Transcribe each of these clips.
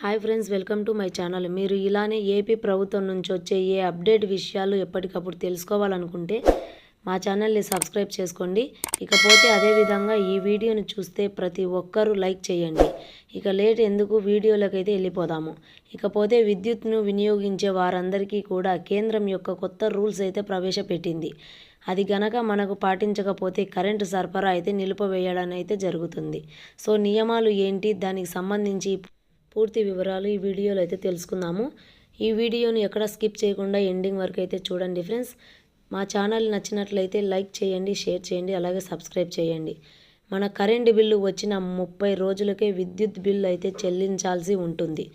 Hi friends, welcome to my channel. మీరు ఇలానే AP ప్రభుత్వం నుంచి వచ్చే ఏ అప్డేట్ విషయాలు ఎప్పటికప్పుడు తెలుసుకోవాలనుకుంటే మా ఛానల్ని సబ్స్క్రైబ్ చేసుకోండి. ఇకపోతే అదేవిధంగా ఈ వీడియోని చూస్తే ప్రతి ఒక్కరూ లైక్ చేయండి. ఇక లేట్ ఎందుకు, వీడియోలకైతే వెళ్ళిపోదాము. ఇకపోతే విద్యుత్ను వినియోగించే వారందరికీ కూడా కేంద్రం యొక్క కొత్త రూల్స్ అయితే ప్రవేశపెట్టింది. అది గనక మనకు పాటించకపోతే కరెంటు సరఫరా అయితే నిలిపివేయడం అయితే జరుగుతుంది. సో నియమాలు ఏంటి, దానికి సంబంధించి పూర్తి వివరాలు ఈ వీడియోలో అయితే తెలుసుకుందాము. ఈ వీడియోని ఎక్కడ స్కిప్ చేయకుండా ఎండింగ్ వరకు అయితే చూడండి ఫ్రెండ్స్. మా ఛానల్ నచ్చినట్లయితే లైక్ చేయండి, షేర్ చేయండి, అలాగే సబ్స్క్రైబ్ చేయండి. మన కరెంటు బిల్లు వచ్చిన 30 రోజులకే విద్యుత్ బిల్లు అయితే చెల్లించాల్సి ఉంటుంది.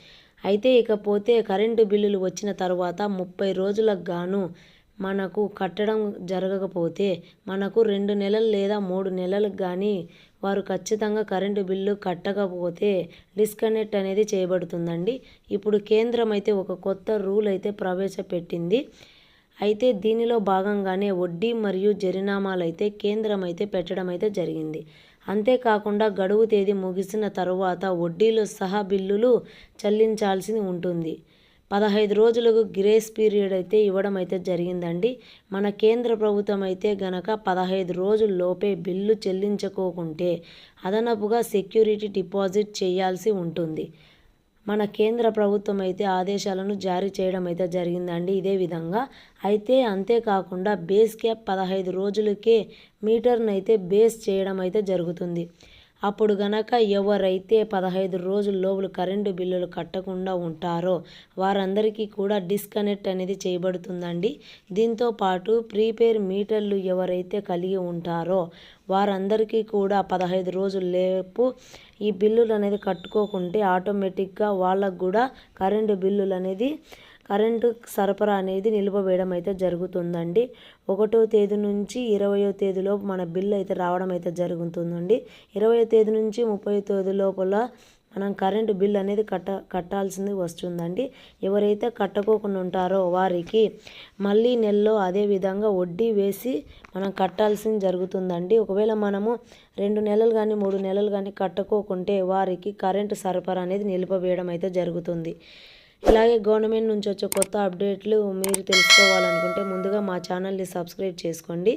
అయితే ఇకపోతే కరెంటు బిల్లులు వచ్చిన తర్వాత 30 రోజులకు గాను మనకు కట్టడం జరగకపోతే మనకు 2 నెలలు లేదా 3 నెలలకు కానీ వారు ఖచ్చితంగా కరెంటు బిల్లు కట్టకపోతే డిస్కనెక్ట్ అనేది చేయబడుతుందండి. ఇప్పుడు కేంద్రం అయితే ఒక కొత్త రూల్ అయితే ప్రవేశపెట్టింది. అయితే దీనిలో భాగంగానే వడ్డీ మరియు జరిమానాలు అయితే కేంద్రం అయితే పెట్టడం అయితే జరిగింది. అంతేకాకుండా గడువు తేదీ ముగిసిన తరువాత వడ్డీలు సహా బిల్లులు చెల్లించాల్సి ఉంటుంది. 15 రోజులకు గ్రేస్ పీరియడ్ అయితే ఇవ్వడం అయితే జరిగిందండి. మన కేంద్ర ప్రభుత్వం అయితే గనక 15 రోజుల్లోపే బిల్లు చెల్లించుకోకుంటే అదనపుగా సెక్యూరిటీ డిపాజిట్ చేయాల్సి ఉంటుంది. మన కేంద్ర ప్రభుత్వం అయితే ఆదేశాలను జారీ చేయడం అయితే జరిగిందండి ఇదే విధంగా. అయితే అంతేకాకుండా బేస్ క్యాప్ 15 రోజులకే మీటర్ను అయితే బేస్ చేయడం అయితే జరుగుతుంది. అప్పుడు గనక ఎవరైతే 15 రోజుల్లోపు కరెంటు బిల్లులు కట్టకుండా ఉంటారో వారందరికీ కూడా డిస్కనెక్ట్ అనేది చేయబడుతుందండి. దీంతో పాటు ప్రీపెయిడ్ మీటర్లు ఎవరైతే కలిగి ఉంటారో వారందరికీ కూడా 15 రోజుల్లోపు ఈ బిల్లులు అనేది కట్టుకోకుంటే ఆటోమేటిక్గా వాళ్ళకు కూడా కరెంటు సరఫరా అనేది నిలిపివేయడం అయితే జరుగుతుందండి. 1వ తేదీ నుంచి 20వ తేదీలోపు మన బిల్లు అయితే రావడం అయితే జరుగుతుందండి. 20వ తేదీ నుంచి 30వ తేదీ లోపల మనం కరెంటు బిల్ అనేది కట్టాల్సింది వస్తుందండి. ఎవరైతే కట్టుకోకుండా ఉంటారో వారికి మళ్ళీ నెలలో అదే విధంగా వడ్డీ వేసి మనం కట్టాల్సింది జరుగుతుందండి. ఒకవేళ మనము 2 నెలలు కానీ 3 నెలలు కానీ కట్టుకోకుంటే వారికి కరెంటు సరఫరా అనేది నిలిపివేయడం అయితే జరుగుతుంది. ఇలాగే గవర్నమెంట్ నుంచి వచ్చే కొత్త అప్డేట్లు మీరు తెలుసుకోవాలనుకుంటే ముందుగా మా ఛానల్ని సబ్స్క్రైబ్ చేసుకోండి.